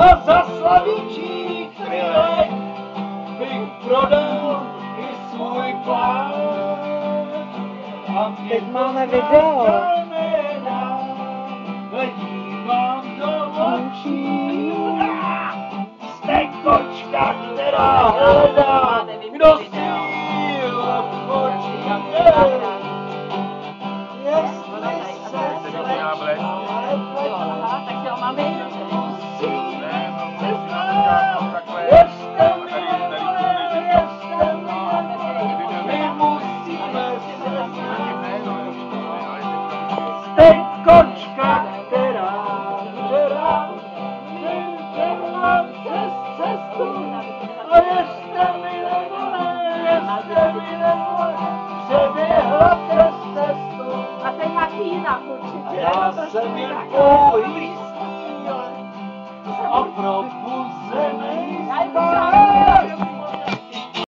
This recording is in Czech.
A za slavičí chvíle bych prodal i svůj plán. A teď máme video. Dívám do očí. Jste kočka, která hledá, kdo si odpočí. Tak jo, máme jedno. Jste kočka, která mám přes cestu. A ještě mi nevole, přeběhla přes cestu. A to je nějaký jinak určitě. Já jsem jen pouhý snílek a pro